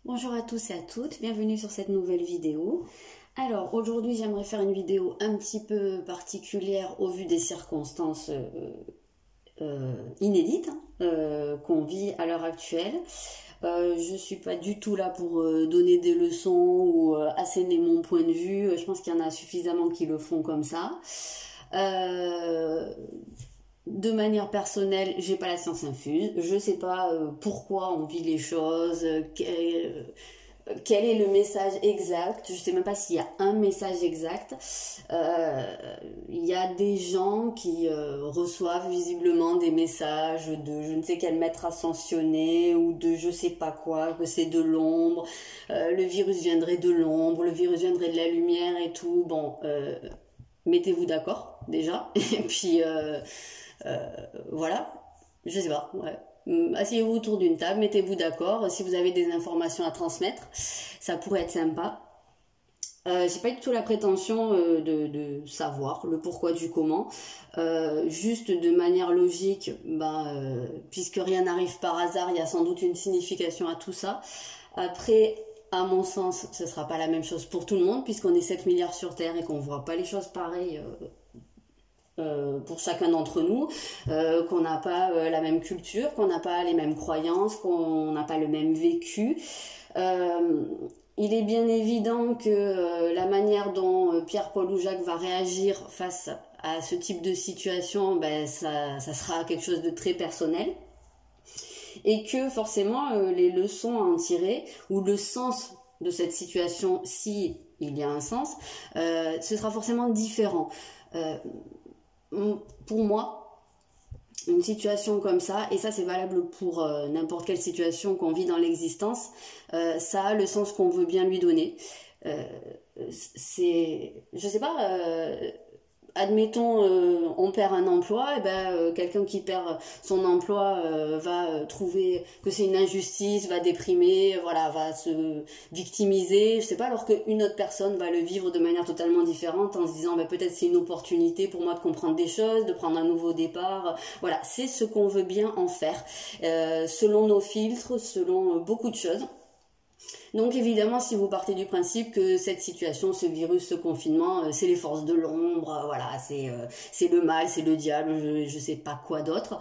Bonjour à tous et à toutes, bienvenue sur cette nouvelle vidéo. Alors aujourd'hui j'aimerais faire une vidéo un petit peu particulière au vu des circonstances inédites qu'on vit à l'heure actuelle. Je suis pas du tout là pour donner des leçons ou asséner mon point de vue, je pense qu'il y en a suffisamment qui le font comme ça. De manière personnelle, j'ai pas la science infuse, je sais pas pourquoi on vit les choses, quel est le message exact, je sais même pas s'il y a un message exact. Il y a des gens qui reçoivent visiblement des messages de je ne sais quel maître ascensionné ou de je sais pas quoi, que c'est de l'ombre, le virus viendrait de l'ombre, le virus viendrait de la lumière et tout. Bon, mettez-vous d'accord déjà, et puis voilà, je sais pas, ouais. Asseyez-vous autour d'une table, mettez-vous d'accord. Si vous avez des informations à transmettre, ça pourrait être sympa. J'ai pas du tout la prétention de savoir le pourquoi du comment. Juste de manière logique, puisque rien n'arrive par hasard, il y a sans doute une signification à tout ça. Après, à mon sens, ce sera pas la même chose pour tout le monde, puisqu'on est 7 milliards sur Terre et qu'on voit pas les choses pareilles. Pour chacun d'entre nous, qu'on n'a pas la même culture, qu'on n'a pas les mêmes croyances, qu'on n'a pas le même vécu. Il est bien évident que la manière dont Pierre, Paul ou Jacques va réagir face à ce type de situation, ça sera quelque chose de très personnel. Et que forcément, les leçons à en tirer, ou le sens de cette situation, si il y a un sens, ce sera forcément différent. Pour moi, une situation comme ça, et ça c'est valable pour n'importe quelle situation qu'on vit dans l'existence, ça a le sens qu'on veut bien lui donner. Je sais pas, admettons on perd un emploi, et quelqu'un qui perd son emploi va trouver que c'est une injustice, va déprimer, voilà, va se victimiser, je sais pas, alors qu'une autre personne va le vivre de manière totalement différente en se disant peut-être c'est une opportunité pour moi de comprendre des choses, de prendre un nouveau départ. Voilà, c'est ce qu'on veut bien en faire selon nos filtres, selon beaucoup de choses. Donc évidemment, si vous partez du principe que cette situation, ce virus, ce confinement, c'est les forces de l'ombre, voilà, c'est le mal, c'est le diable, je sais pas quoi d'autre,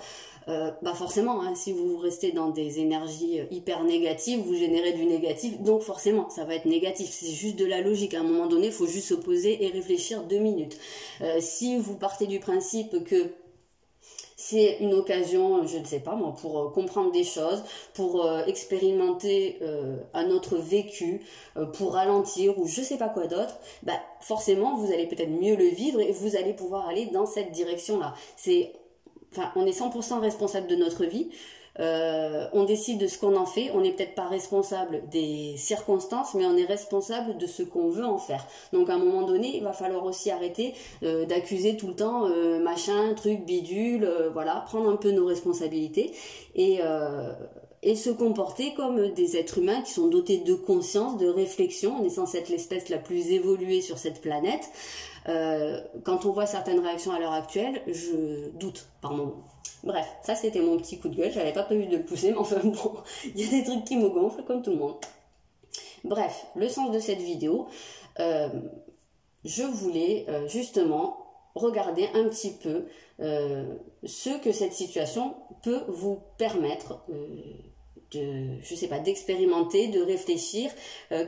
forcément, hein, si vous restez dans des énergies hyper négatives, vous générez du négatif, donc forcément, ça va être négatif. C'est juste de la logique. À un moment donné, il faut juste se poser et réfléchir 2 minutes. Si vous partez du principe que c'est une occasion, je ne sais pas moi, pour comprendre des choses, pour expérimenter un autre vécu, pour ralentir ou je sais pas quoi d'autre, forcément vous allez peut-être mieux le vivre et vous allez pouvoir aller dans cette direction-là. On est 100% responsable de notre vie. On décide de ce qu'on en fait, on n'est peut-être pas responsable des circonstances, mais on est responsable de ce qu'on veut en faire. Donc à un moment donné, il va falloir aussi arrêter d'accuser tout le temps machin, truc, bidule, voilà, prendre un peu nos responsabilités et se comporter comme des êtres humains qui sont dotés de conscience, de réflexion. On est censé être l'espèce la plus évoluée sur cette planète. Quand on voit certaines réactions à l'heure actuelle, je doute par moment. Bref, ça c'était mon petit coup de gueule, j'avais pas prévu de le pousser, mais enfin bon, il y a des trucs qui me gonflent comme tout le monde. Bref, le sens de cette vidéo, je voulais justement regarder un petit peu ce que cette situation peut vous permettre je sais pas, d'expérimenter, de réfléchir,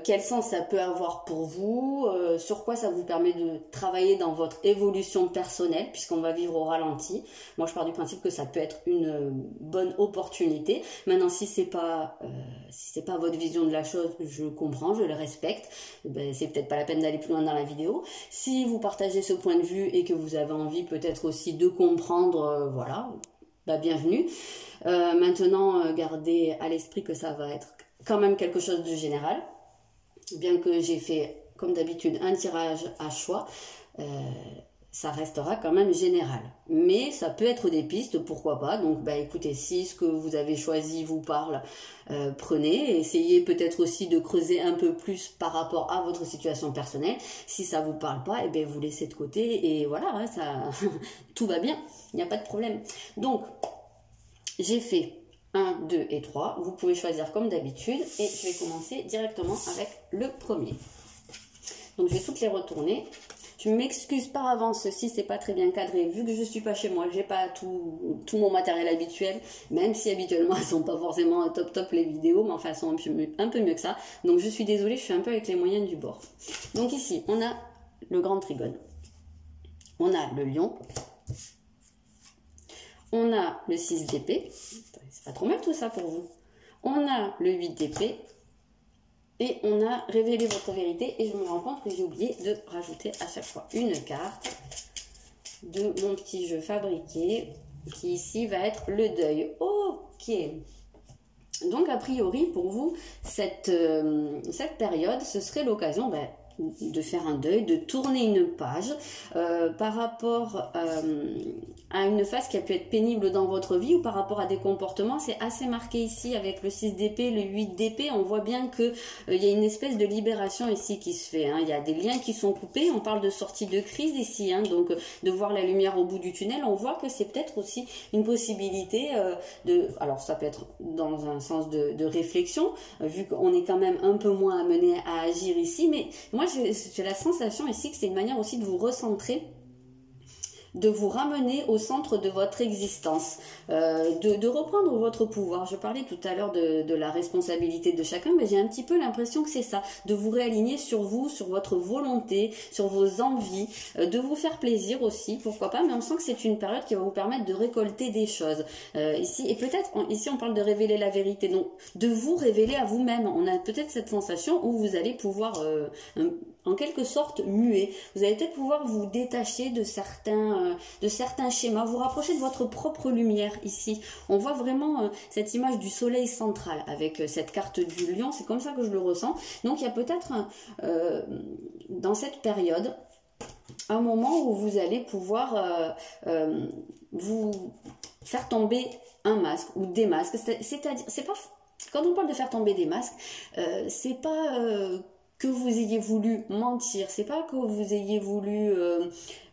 quel sens ça peut avoir pour vous, sur quoi ça vous permet de travailler dans votre évolution personnelle, puisqu'on va vivre au ralenti. Moi, je pars du principe que ça peut être une bonne opportunité. Maintenant, si c'est pas votre vision de la chose, je comprends, je le respecte. C'est peut-être pas la peine d'aller plus loin dans la vidéo. Si vous partagez ce point de vue et que vous avez envie peut-être aussi de comprendre, voilà, bienvenue. Maintenant, gardez à l'esprit que ça va être quand même quelque chose de général, bien que j'ai fait comme d'habitude un tirage à choix, ça restera quand même général, mais ça peut être des pistes, pourquoi pas. Donc écoutez, si ce que vous avez choisi vous parle, prenez, essayez peut-être aussi de creuser un peu plus par rapport à votre situation personnelle. Si ça vous parle pas, vous laissez de côté et voilà, hein, ça tout va bien, il n'y a pas de problème. Donc j'ai fait 1, 2 et 3. Vous pouvez choisir comme d'habitude et je vais commencer directement avec le premier. Donc je vais toutes les retourner. Je m'excuse par avance si c'est pas très bien cadré, vu que je suis pas chez moi, j'ai pas tout mon matériel habituel, même si habituellement elles sont pas forcément top les vidéos, mais enfin elles sont un peu mieux que ça. Donc je suis désolée, je suis un peu avec les moyens du bord. Donc ici, on a le grand trigone, on a le lion, on a le 6 d'épée, c'est pas trop mal tout ça pour vous, on a le 8 d'épée, et on a révélé votre vérité. Et je me rends compte que j'ai oublié de rajouter à chaque fois une carte de mon petit jeu fabriqué, qui ici va être le deuil. Ok. Donc a priori pour vous, cette période, ce serait l'occasion de faire un deuil, de tourner une page par rapport à une phase qui a pu être pénible dans votre vie ou par rapport à des comportements. C'est assez marqué ici avec le 6 d'épée, le 8 d'épée. On voit bien que il y a une espèce de libération ici qui se fait. Hein. Il y a des liens qui sont coupés. On parle de sortie de crise ici, hein, donc de voir la lumière au bout du tunnel. On voit que c'est peut-être aussi une possibilité alors ça peut être dans un sens de réflexion, vu qu'on est quand même un peu moins amené à agir ici, mais moi j'ai la sensation ici que c'est une manière aussi de vous recentrer, de vous ramener au centre de votre existence, de reprendre votre pouvoir. Je parlais tout à l'heure de la responsabilité de chacun, mais j'ai un petit peu l'impression que c'est ça, de vous réaligner sur vous, sur votre volonté, sur vos envies, de vous faire plaisir aussi, pourquoi pas, mais on sent que c'est une période qui va vous permettre de récolter des choses ici, et peut-être, ici on parle de révéler la vérité, donc de vous révéler à vous-même. On a peut-être cette sensation où vous allez pouvoir en quelque sorte muer. Vous allez peut-être pouvoir vous détacher de certains schémas, vous rapprocher de votre propre lumière ici. On voit vraiment cette image du soleil central avec cette carte du lion, c'est comme ça que je le ressens. Donc il y a peut-être dans cette période un moment où vous allez pouvoir vous faire tomber un masque ou des masques. C'est-à-dire, c'est pas, quand on parle de faire tomber des masques, c'est pas que vous ayez voulu mentir, c'est pas que vous ayez voulu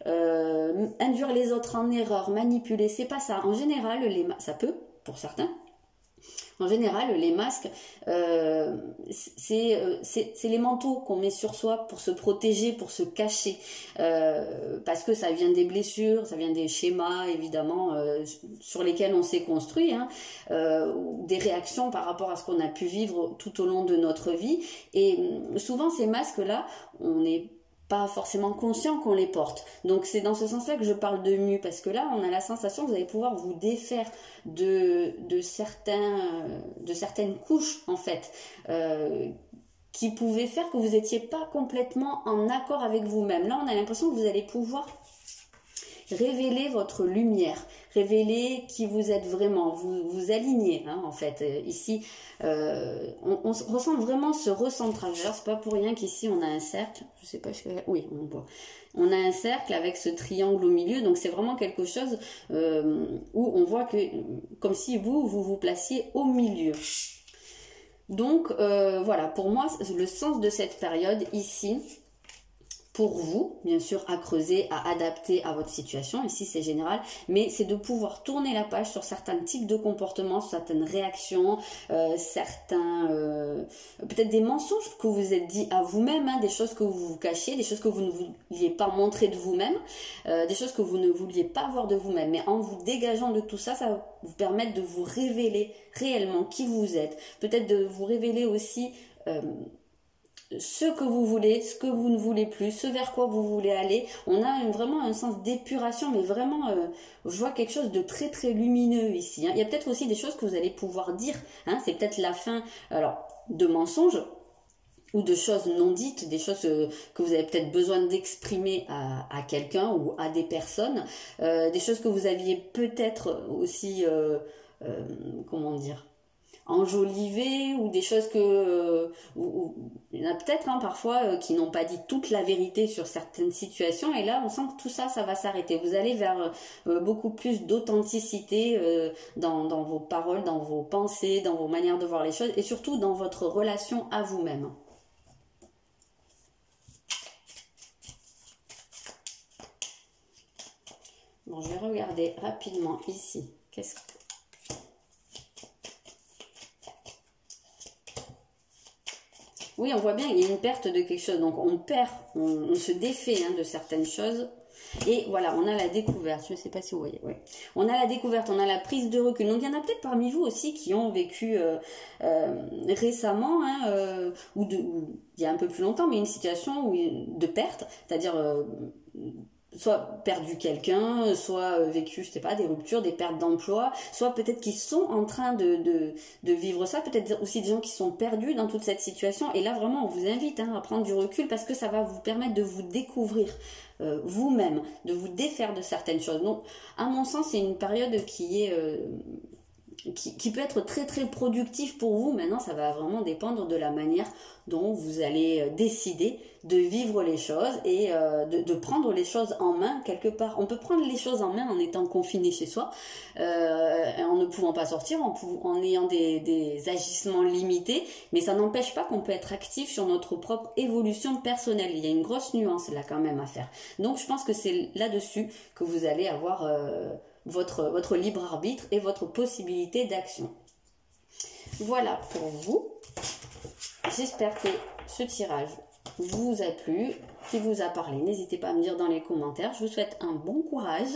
induire les autres en erreur, manipuler, c'est pas ça. En général, ça peut, pour certains. En général, les masques, c'est les manteaux qu'on met sur soi pour se protéger, pour se cacher, parce que ça vient des blessures, ça vient des schémas, évidemment, sur lesquels on s'est construit, hein, des réactions par rapport à ce qu'on a pu vivre tout au long de notre vie. Et souvent, ces masques-là, on est pas forcément conscient qu'on les porte. Donc c'est dans ce sens-là que je parle de mue, parce que là on a la sensation que vous allez pouvoir vous défaire de certaines couches en fait, qui pouvaient faire que vous n'étiez pas complètement en accord avec vous-même. Là on a l'impression que vous allez pouvoir révéler votre lumière, révéler qui vous êtes vraiment, vous aligner, hein, en fait. Ici, on ressent vraiment ce recentrage. C'est pas pour rien qu'ici on a un cercle, je sais pas, oui, on voit. On a un cercle avec ce triangle au milieu, donc c'est vraiment quelque chose où on voit que, comme si vous placiez au milieu. Donc voilà, pour moi, le sens de cette période ici, pour vous, bien sûr, à creuser, à adapter à votre situation. Ici, c'est général, mais c'est de pouvoir tourner la page sur certains types de comportements, certaines réactions, certains, peut-être des mensonges que vous vous êtes dit à vous-même, hein, des choses que vous vous cachiez, des choses que vous ne vouliez pas montrer de vous-même, des choses que vous ne vouliez pas voir de vous-même. Mais en vous dégageant de tout ça, ça va vous permettre de vous révéler réellement qui vous êtes. Peut-être de vous révéler aussi ce que vous voulez, ce que vous ne voulez plus, ce vers quoi vous voulez aller. On a vraiment un sens d'épuration, mais vraiment, je vois quelque chose de très très lumineux ici, hein. Il y a peut-être aussi des choses que vous allez pouvoir dire, hein. C'est peut-être la fin, alors, de mensonges ou de choses non dites, des choses que vous avez peut-être besoin d'exprimer à quelqu'un ou à des personnes, des choses que vous aviez peut-être aussi, comment dire, enjoliver, ou des choses que il y en a peut-être, hein, parfois qui n'ont pas dit toute la vérité sur certaines situations, et là on sent que tout ça va s'arrêter. Vous allez vers beaucoup plus d'authenticité dans vos paroles, dans vos pensées, dans vos manières de voir les choses, et surtout dans votre relation à vous-même. Bon, je vais regarder rapidement ici. Oui, on voit bien qu'il y a une perte de quelque chose. Donc on perd, on se défait de certaines choses. Et voilà, on a la découverte. Je ne sais pas si vous voyez. Ouais. On a la découverte, on a la prise de recul. Donc il y en a peut-être parmi vous aussi qui ont vécu récemment, ou il y a un peu plus longtemps, mais une situation de perte, c'est-à-dire soit perdu quelqu'un, soit vécu, je sais pas, des ruptures, des pertes d'emploi, soit peut-être qu'ils sont en train de vivre ça, peut-être aussi des gens qui sont perdus dans toute cette situation. Et là, vraiment, on vous invite à prendre du recul parce que ça va vous permettre de vous découvrir vous-même, de vous défaire de certaines choses. Donc, à mon sens, c'est une période qui est... qui peut être très très productif pour vous. Maintenant, ça va vraiment dépendre de la manière dont vous allez décider de vivre les choses et de prendre les choses en main quelque part. On peut prendre les choses en main en étant confiné chez soi, en ne pouvant pas sortir, en ayant des agissements limités, mais ça n'empêche pas qu'on peut être actif sur notre propre évolution personnelle. Il y a une grosse nuance là quand même à faire. Donc je pense que c'est là-dessus que vous allez avoir... votre libre arbitre et votre possibilité d'action. Voilà pour vous. J'espère que ce tirage vous a plu, qu'il vous a parlé. N'hésitez pas à me dire dans les commentaires. Je vous souhaite un bon courage.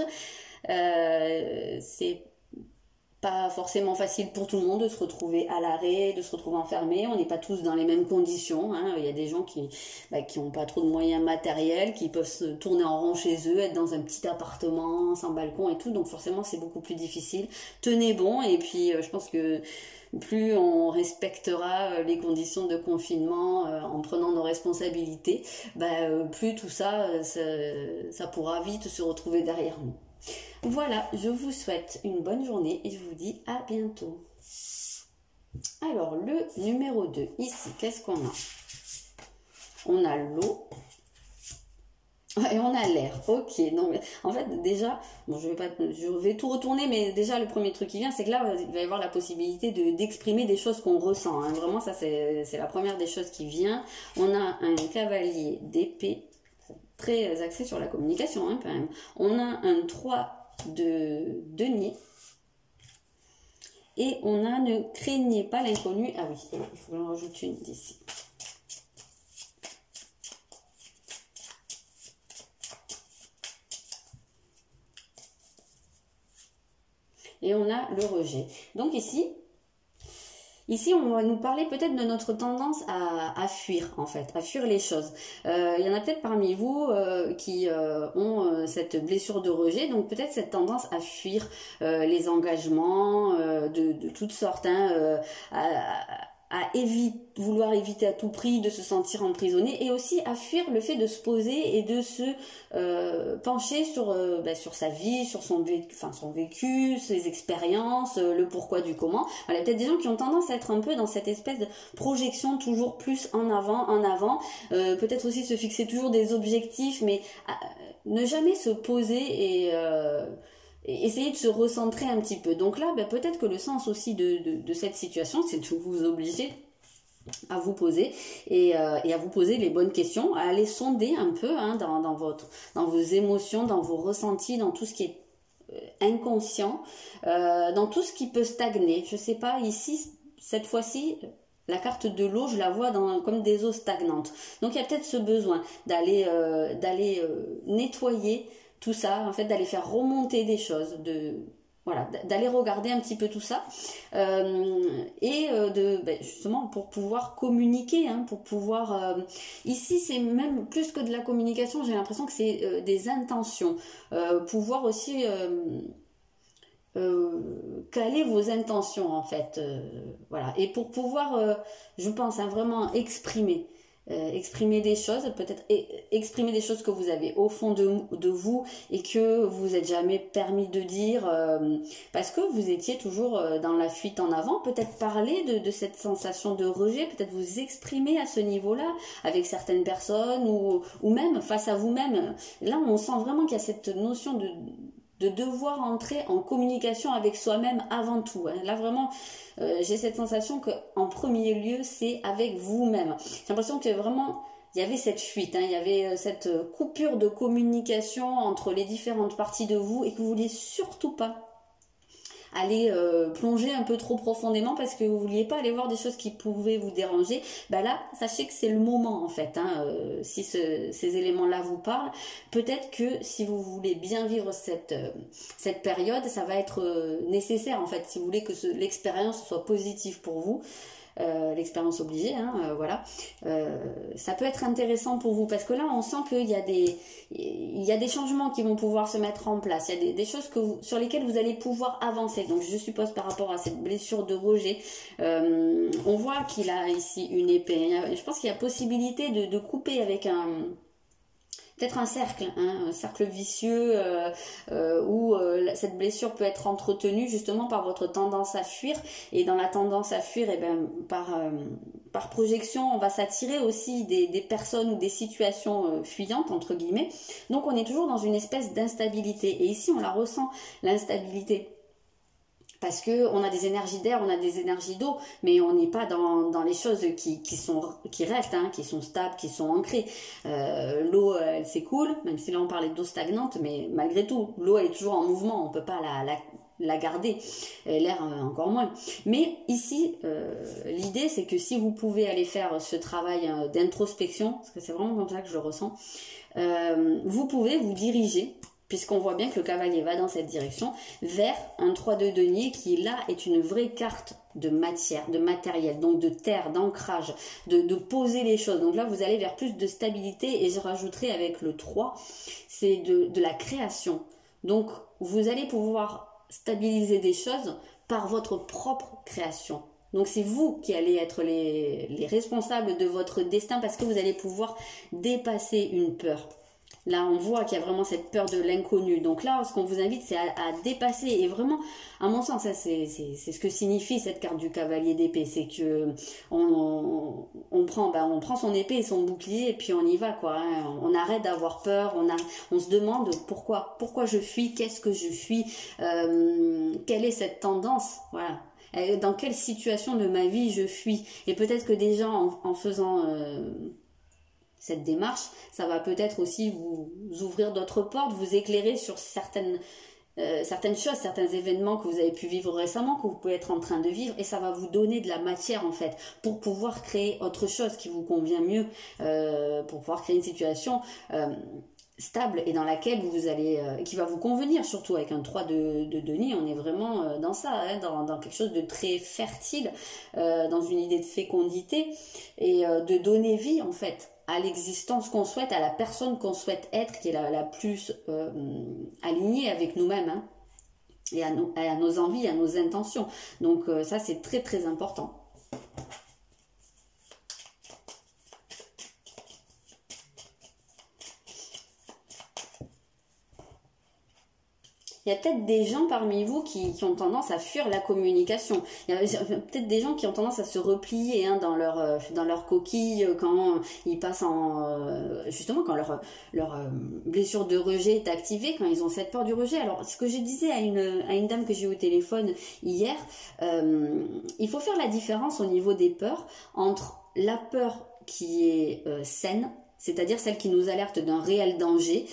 C'est pas forcément facile pour tout le monde de se retrouver à l'arrêt, de se retrouver enfermé. On n'est pas tous dans les mêmes conditions. Il y a des gens qui n'ont pas trop de moyens matériels, qui peuvent se tourner en rond chez eux, être dans un petit appartement, sans balcon et tout. Donc forcément, c'est beaucoup plus difficile. Tenez bon. Et puis, je pense que plus on respectera les conditions de confinement en prenant nos responsabilités, plus tout ça pourra vite se retrouver derrière nous. Voilà, je vous souhaite une bonne journée et je vous dis à bientôt. Alors, le numéro 2, ici, qu'est-ce qu'on a? On a l'eau et on a l'air. Ok, non mais en fait déjà, bon je vais tout retourner, mais déjà le premier truc qui vient, c'est que là il va y avoir la possibilité d'exprimer des choses qu'on ressent. Vraiment, ça c'est la première des choses qui vient. On a un cavalier d'épée, très axé sur la communication quand même. On a un 3 de denier et on a ne craignez pas l'inconnu. Ah oui, il faut que j'en rajoute une d'ici. Et on a le rejet. Donc ici, on va nous parler peut-être de notre tendance à fuir, en fait, à fuir les choses. Il y en a peut-être parmi vous qui ont cette blessure de rejet, donc peut-être cette tendance à fuir les engagements de toutes sortes, vouloir éviter à tout prix de se sentir emprisonné, et aussi à fuir le fait de se poser et de se pencher sur sa vie, sur son vécu, ses expériences, le pourquoi du comment. Il y a peut-être des gens qui ont tendance à être un peu dans cette espèce de projection toujours plus en avant, peut-être aussi se fixer toujours des objectifs, mais ne jamais se poser et essayer de se recentrer un petit peu. Donc là, peut-être que le sens aussi de cette situation, c'est de vous obliger à vous poser et à vous poser les bonnes questions, à aller sonder un peu dans vos émotions, dans vos ressentis, dans tout ce qui est inconscient, dans tout ce qui peut stagner. Je sais pas, ici, cette fois-ci, la carte de l'eau, je la vois comme des eaux stagnantes. Donc il y a peut-être ce besoin d'aller nettoyer tout ça, en fait, d'aller faire remonter des choses, d'aller regarder un petit peu tout ça, justement pour pouvoir communiquer, pour pouvoir... ici, c'est même plus que de la communication, j'ai l'impression que c'est des intentions. Pouvoir aussi... caler vos intentions, en fait. Voilà. Et pour pouvoir, je pense, vraiment exprimer des choses, peut-être exprimer des choses que vous avez au fond de vous et que vous n'êtes jamais permis de dire parce que vous étiez toujours dans la fuite en avant. Peut-être parler de cette sensation de rejet, peut-être vous exprimer à ce niveau-là avec certaines personnes ou même face à vous-même. Là, on sent vraiment qu'il y a cette notion de devoir entrer en communication avec soi-même avant tout. Là, vraiment, j'ai cette sensation qu'en premier lieu, c'est avec vous-même. J'ai l'impression que vraiment, il y avait cette fuite, il y avait cette coupure de communication entre les différentes parties de vous et que vous ne vouliez surtout pas aller plonger un peu trop profondément parce que vous vouliez pas aller voir des choses qui pouvaient vous déranger, bah là, sachez que c'est le moment en fait. Hein, si ces éléments-là vous parlent, peut-être que si vous voulez bien vivre cette période, ça va être nécessaire en fait, si vous voulez que l'expérience soit positive pour vous. L'expérience obligée, hein, voilà. Ça peut être intéressant pour vous parce que là, on sent qu'il y a des changements qui vont pouvoir se mettre en place. Il y a des choses sur lesquelles vous allez pouvoir avancer. Donc, je suppose par rapport à cette blessure de rejet, on voit qu'il a ici une épée. Je pense qu'il y a possibilité de couper avec peut-être un cercle vicieux où cette blessure peut être entretenue justement par votre tendance à fuir. Et dans la tendance à fuir, par projection, on va s'attirer aussi des personnes ou des situations fuyantes, entre guillemets. Donc on est toujours dans une espèce d'instabilité. Et ici, on la ressent, l'instabilité. Parce que on a des énergies d'air, on a des énergies d'eau, mais on n'est pas dans les choses qui restent, hein, qui sont stables, qui sont ancrées. L'eau, elle s'écoule, même si là on parlait d'eau stagnante, mais malgré tout, l'eau elle est toujours en mouvement, on peut pas la garder, l'air encore moins. Mais ici, l'idée c'est que si vous pouvez aller faire ce travail d'introspection, parce que c'est vraiment comme ça que je le ressens, vous pouvez vous diriger, puisqu'on voit bien que le cavalier va dans cette direction, vers un 3 de denier qui là est une vraie carte de matière, de matériel, donc de terre, d'ancrage, de poser les choses. Donc là, vous allez vers plus de stabilité et je rajouterai avec le 3, c'est de la création. Donc, vous allez pouvoir stabiliser des choses par votre propre création. Donc c'est vous qui allez être les responsables de votre destin parce que vous allez pouvoir dépasser une peur. Là, on voit qu'il y a vraiment cette peur de l'inconnu. Donc là, ce qu'on vous invite, c'est à dépasser. Et vraiment, à mon sens, ça, c'est ce que signifie cette carte du cavalier d'épée. C'est que on prend son épée et son bouclier et puis on y va, quoi. Hein. On arrête d'avoir peur. On se demande pourquoi je fuis, qu'est-ce que je fuis, quelle est cette tendance, voilà. Dans quelle situation de ma vie je fuis. Et peut-être que déjà, en faisant cette démarche, ça va peut-être aussi vous ouvrir d'autres portes, vous éclairer sur certaines choses, certains événements que vous avez pu vivre récemment, que vous pouvez être en train de vivre, et ça va vous donner de la matière en fait, pour pouvoir créer autre chose qui vous convient mieux, pour pouvoir créer une situation stable et dans laquelle vous allez, qui va vous convenir, surtout avec un 3 de denier, on est vraiment dans ça, hein, dans quelque chose de très fertile, dans une idée de fécondité et de donner vie en fait à l'existence qu'on souhaite, à la personne qu'on souhaite être, qui est la plus alignée avec nous-mêmes, hein, et à nos envies, à nos intentions. Donc ça, c'est très très important. Il y a peut-être des gens parmi vous qui ont tendance à fuir la communication. Il y a peut-être des gens qui ont tendance à se replier, hein, dans leur coquille quand ils passent justement quand leur blessure de rejet est activée, quand ils ont cette peur du rejet. Alors, ce que je disais à une dame que j'ai eu au téléphone hier, il faut faire la différence au niveau des peurs entre la peur qui est saine, c'est-à-dire celle qui nous alerte d'un réel danger,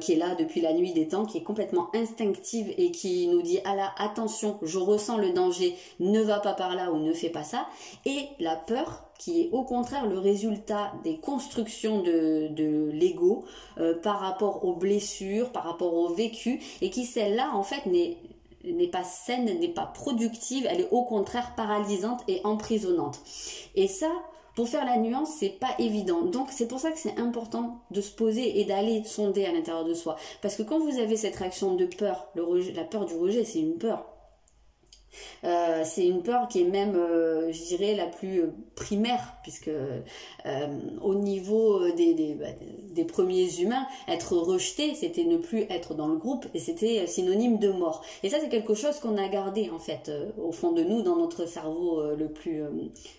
qui est là depuis la nuit des temps, qui est complètement instinctive et qui nous dit « Ah là, attention, je ressens le danger, ne va pas par là ou ne fais pas ça ». Et la peur, qui est au contraire le résultat des constructions de l'ego par rapport aux blessures, par rapport au vécu, et qui celle-là, en fait, n'est pas saine, n'est pas productive, elle est au contraire paralysante et emprisonnante. Et ça, pour faire la nuance, c'est pas évident. Donc c'est pour ça que c'est important de se poser et d'aller sonder à l'intérieur de soi. Parce que quand vous avez cette réaction de peur, la peur du rejet, c'est une peur. C'est une peur qui est même, je dirais, la plus primaire, puisque au niveau des premiers humains, être rejeté, c'était ne plus être dans le groupe, et c'était synonyme de mort. Et ça, c'est quelque chose qu'on a gardé, en fait, au fond de nous, dans notre cerveau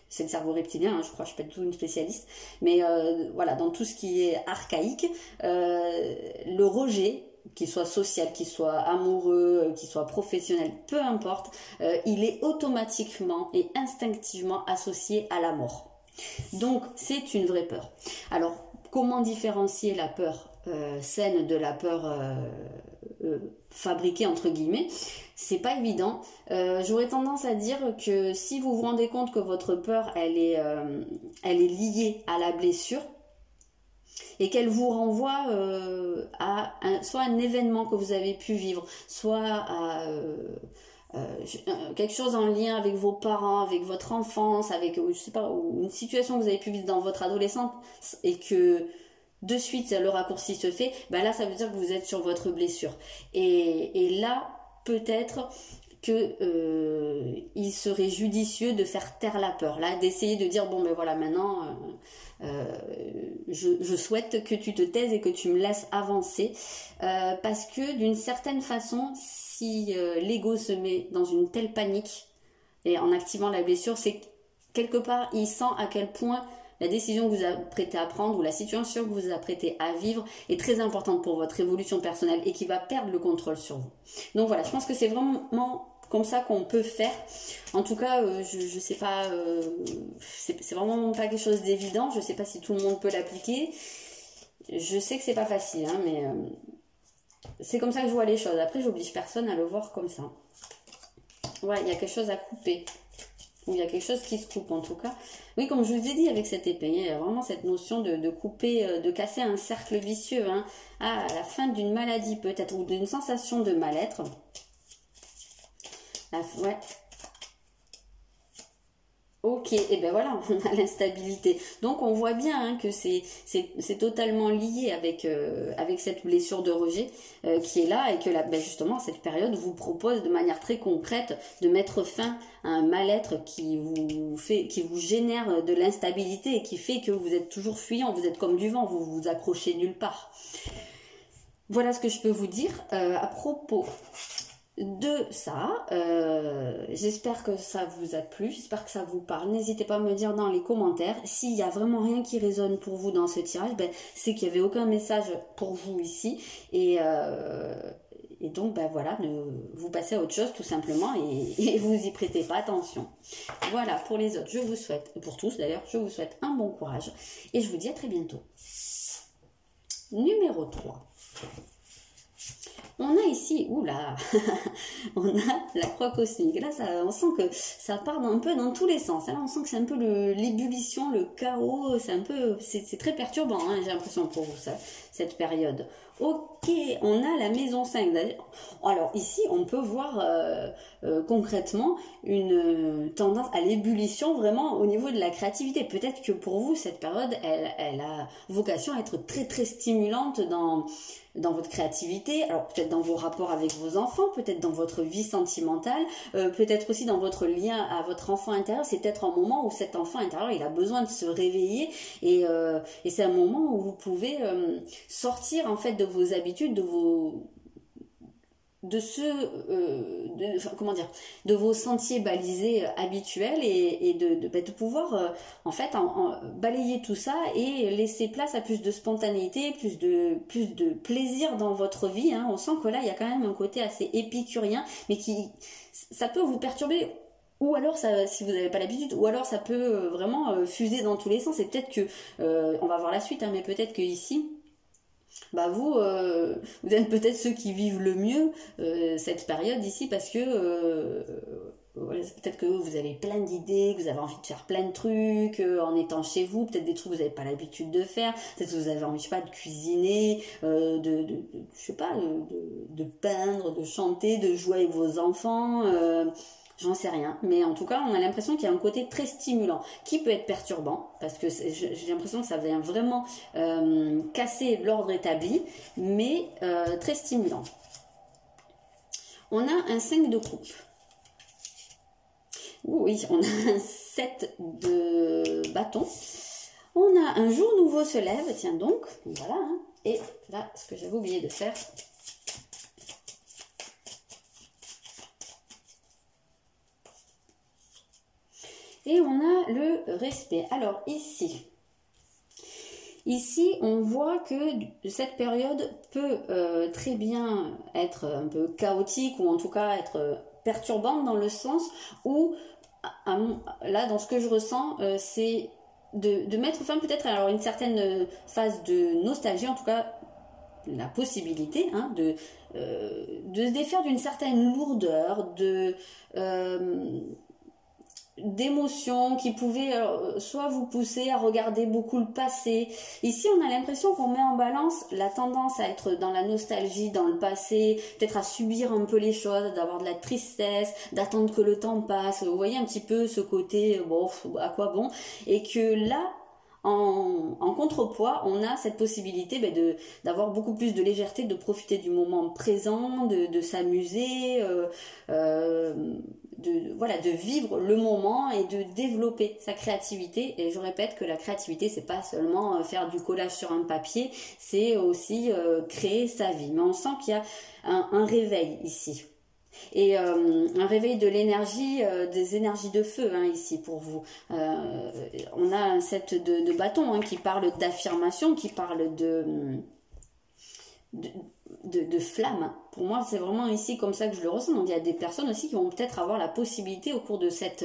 c'est le cerveau reptilien, hein, je crois, je suis pas du tout une spécialiste, mais voilà, dans tout ce qui est archaïque, le rejet, qu'il soit social, qu'il soit amoureux, qu'il soit professionnel, peu importe, il est automatiquement et instinctivement associé à la mort. Donc, c'est une vraie peur. Alors, comment différencier la peur saine de la peur fabriquer entre guillemets, c'est pas évident. J'aurais tendance à dire que si vous vous rendez compte que votre peur elle est liée à la blessure et qu'elle vous renvoie soit un événement que vous avez pu vivre, soit à quelque chose en lien avec vos parents, avec votre enfance, avec je sais pas, ou une situation que vous avez pu vivre dans votre adolescence et que de suite le raccourci se fait, ben là ça veut dire que vous êtes sur votre blessure. Et là, peut-être que il serait judicieux de faire taire la peur, là, d'essayer de dire bon ben voilà maintenant je souhaite que tu te taises et que tu me laisses avancer parce que d'une certaine façon, si l'ego se met dans une telle panique et en activant la blessure, c'est quelque part il sent à quel point la décision que vous apprêtez à prendre ou la situation que vous apprêtez à vivre est très importante pour votre évolution personnelle et qui va perdre le contrôle sur vous. Donc voilà, je pense que c'est vraiment comme ça qu'on peut faire. En tout cas, je sais pas, c'est vraiment pas quelque chose d'évident. Je sais pas si tout le monde peut l'appliquer. Je sais que c'est pas facile, hein, mais c'est comme ça que je vois les choses. Après, j'oblige personne à le voir comme ça. Ouais, il y a quelque chose à couper. Ou il y a quelque chose qui se coupe en tout cas. Oui, comme je vous ai dit avec cette épée, il y a vraiment cette notion de couper, de casser un cercle vicieux, hein, à la fin d'une maladie peut-être, ou d'une sensation de mal-être. Ouais. Ok, et ben voilà, on a l'instabilité. Donc on voit bien hein, que c'est totalement lié avec cette blessure de rejet qui est là et que ben justement cette période vous propose de manière très concrète de mettre fin à un mal-être qui vous génère de l'instabilité et qui fait que vous êtes toujours fuyant, vous êtes comme du vent, vous vous accrochez nulle part. Voilà ce que je peux vous dire à propos de ça. J'espère que ça vous a plu, j'espère que ça vous parle. N'hésitez pas à me dire dans les commentaires s'il y a vraiment rien qui résonne pour vous dans ce tirage, ben, c'est qu'il n'y avait aucun message pour vous ici et donc ben voilà, vous passez à autre chose tout simplement et vous y prêtez pas attention. Voilà, pour les autres je vous souhaite, et pour tous d'ailleurs, je vous souhaite un bon courage et je vous dis à très bientôt. Numéro 3. On a ici, oula, on a la croix cosmique. Là, on sent que ça part un peu dans tous les sens. Là, on sent que c'est un peu l'ébullition, le chaos. C'est très perturbant, hein, j'ai l'impression pour vous, cette période. Ok, on a la maison 5. Alors ici, on peut voir concrètement une tendance à l'ébullition vraiment au niveau de la créativité. Peut-être que pour vous, cette période, elle a vocation à être très très stimulante dans votre créativité, alors peut-être dans vos rapports avec vos enfants, peut-être dans votre vie sentimentale, peut-être aussi dans votre lien à votre enfant intérieur. C'est peut-être un moment où cet enfant intérieur, il a besoin de se réveiller et c'est un moment où vous pouvez sortir en fait de vos habitudes, de vos sentiers balisés habituels et de pouvoir en fait balayer tout ça et laisser place à plus de spontanéité, plus de plaisir dans votre vie, hein. On sent que là il y a quand même un côté assez épicurien, mais ça peut vous perturber. Ou alors, si vous n'avez pas l'habitude, ou alors ça peut vraiment fuser dans tous les sens. Et peut-être que, on va voir la suite, hein, mais peut-être que ici, bah vous êtes peut-être ceux qui vivent le mieux cette période ici parce que peut-être que vous avez plein d'idées, que vous avez envie de faire plein de trucs en étant chez vous, peut-être des trucs que vous n'avez pas l'habitude de faire, peut-être que vous avez envie, je sais pas, de cuisiner, je sais pas, de peindre, de chanter, de jouer avec vos enfants. J'en sais rien, mais en tout cas on a l'impression qu'il y a un côté très stimulant qui peut être perturbant parce que j'ai l'impression que ça vient vraiment casser l'ordre établi, mais très stimulant. On a un 5 de coupe. Oui, on a un 7 de bâton. On a un jour nouveau se lève, tiens donc, voilà, hein. Et là ce que j'avais oublié de faire, et on a le respect. Alors ici, on voit que cette période peut très bien être un peu chaotique ou en tout cas être perturbante dans le sens où, là dans ce que je ressens, c'est de mettre fin peut-être à une certaine phase de nostalgie, en tout cas la possibilité hein, de se défaire d'une certaine lourdeur, d'émotions qui pouvaient soit vous pousser à regarder beaucoup le passé. Ici, on a l'impression qu'on met en balance la tendance à être dans la nostalgie, dans le passé, peut-être à subir un peu les choses, d'avoir de la tristesse, d'attendre que le temps passe. Vous voyez un petit peu ce côté, bon, à quoi bon? Et que là, en contrepoids, on a cette possibilité d'avoir beaucoup plus de légèreté, de profiter du moment présent, de s'amuser, de vivre le moment et de développer sa créativité. Et je répète que la créativité, c'est pas seulement faire du collage sur un papier, c'est aussi créer sa vie. Mais on sent qu'il y a un réveil ici. Et un réveil de l'énergie, des énergies de feu hein, ici pour vous. On a un set de bâtons hein, qui parle d'affirmation, qui parle de flamme. Pour moi, c'est vraiment ici comme ça que je le ressens. Donc il y a des personnes aussi qui vont peut-être avoir la possibilité au cours de cette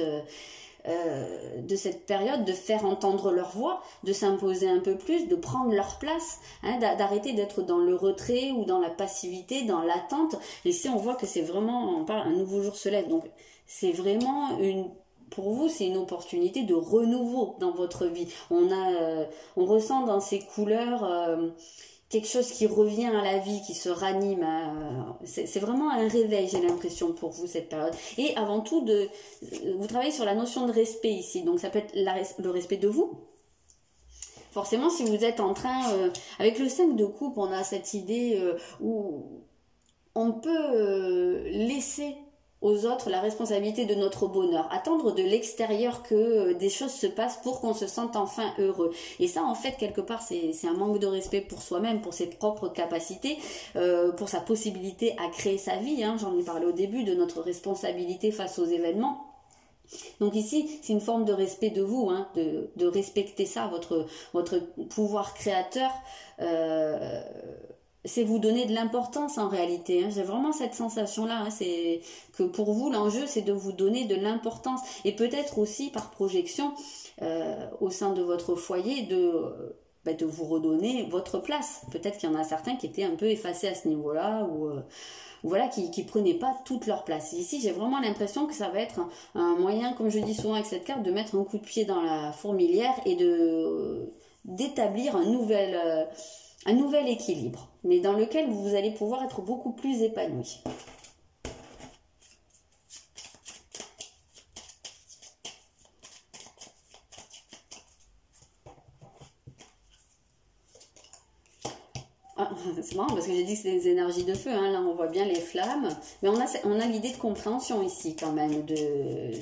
période de faire entendre leur voix, de s'imposer un peu plus, de prendre leur place, hein, d'arrêter d'être dans le retrait ou dans la passivité, dans l'attente. Et ici, on voit que c'est vraiment, on parle, un nouveau jour se lève. Donc, c'est vraiment pour vous, c'est une opportunité de renouveau dans votre vie. On ressent dans ces couleurs quelque chose qui revient à la vie, qui se ranime. C'est vraiment un réveil, j'ai l'impression, pour vous, cette période. Et avant tout, vous travaillez sur la notion de respect ici. Donc, ça peut être le respect de vous. Forcément, si vous êtes en train... avec le 5 de coupe, on a cette idée où on peut laisser aux autres la responsabilité de notre bonheur, attendre de l'extérieur que des choses se passent pour qu'on se sente enfin heureux. Et ça, en fait, quelque part, c'est un manque de respect pour soi-même, pour ses propres capacités, pour sa possibilité à créer sa vie. Hein. J'en ai parlé au début de notre responsabilité face aux événements. Donc ici, c'est une forme de respect de vous, hein, de respecter ça, votre pouvoir créateur. C'est vous donner de l'importance en réalité. Hein. J'ai vraiment cette sensation-là. Hein. C'est que pour vous, l'enjeu, c'est de vous donner de l'importance. Et peut-être aussi, par projection, au sein de votre foyer, de vous redonner votre place. Peut-être qu'il y en a certains qui étaient un peu effacés à ce niveau-là, ou voilà, qui prenaient pas toute leur place. Ici, j'ai vraiment l'impression que ça va être un moyen, comme je dis souvent avec cette carte, de mettre un coup de pied dans la fourmilière et d'établir un nouvel équilibre, mais dans lequel vous allez pouvoir être beaucoup plus épanoui. C'est marrant parce que j'ai dit que c'était des énergies de feu, hein. Là on voit bien les flammes, mais on a l'idée de compréhension ici quand même, de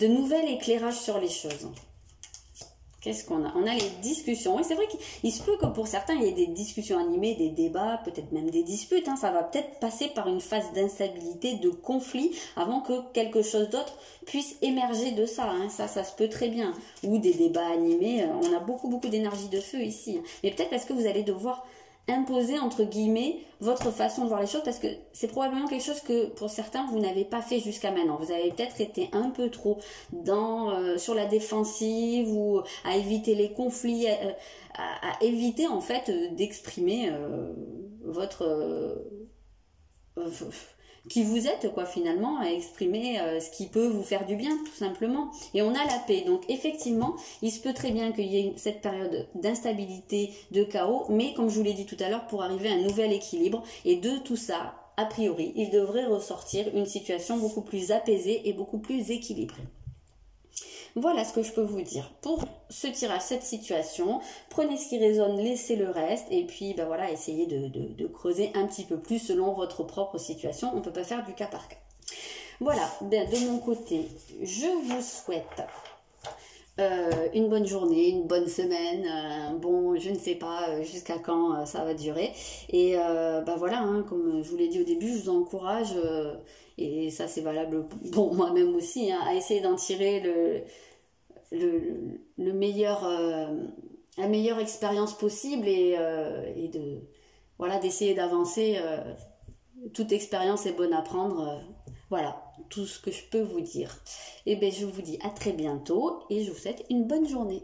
nouvel éclairage sur les choses. Qu'est-ce qu'on a? On a les discussions. Oui, c'est vrai qu'il se peut que pour certains, il y ait des discussions animées, des débats, peut-être même des disputes. Hein. Ça va peut-être passer par une phase d'instabilité, de conflit, avant que quelque chose d'autre puisse émerger de ça. Hein. Ça se peut très bien. Ou des débats animés. On a beaucoup d'énergie de feu ici. Mais peut-être parce que vous allez devoir imposer, entre guillemets, votre façon de voir les choses, parce que c'est probablement quelque chose que, pour certains, vous n'avez pas fait jusqu'à maintenant. Vous avez peut-être été un peu trop sur la défensive, ou à éviter les conflits, à éviter, en fait, d'exprimer qui vous êtes, quoi, finalement, à exprimer ce qui peut vous faire du bien, tout simplement. Et on a la paix. Donc, effectivement, il se peut très bien qu'il y ait cette période d'instabilité, de chaos, mais comme je vous l'ai dit tout à l'heure, pour arriver à un nouvel équilibre, et de tout ça, a priori, il devrait ressortir une situation beaucoup plus apaisée et beaucoup plus équilibrée. Voilà ce que je peux vous dire pour ce tirage, cette situation. Prenez ce qui résonne, laissez le reste, et puis voilà, essayez de creuser un petit peu plus selon votre propre situation. On ne peut pas faire du cas par cas. Voilà, de mon côté, je vous souhaite une bonne journée, une bonne semaine, je ne sais pas jusqu'à quand ça va durer. Et voilà, hein, comme je vous l'ai dit au début, je vous encourage, et ça c'est valable pour moi-même aussi, hein, à essayer d'en tirer le meilleur, la meilleure expérience possible, et d'essayer d'avancer. Toute expérience est bonne à prendre. Voilà, tout ce que je peux vous dire. Et je vous dis à très bientôt, et je vous souhaite une bonne journée.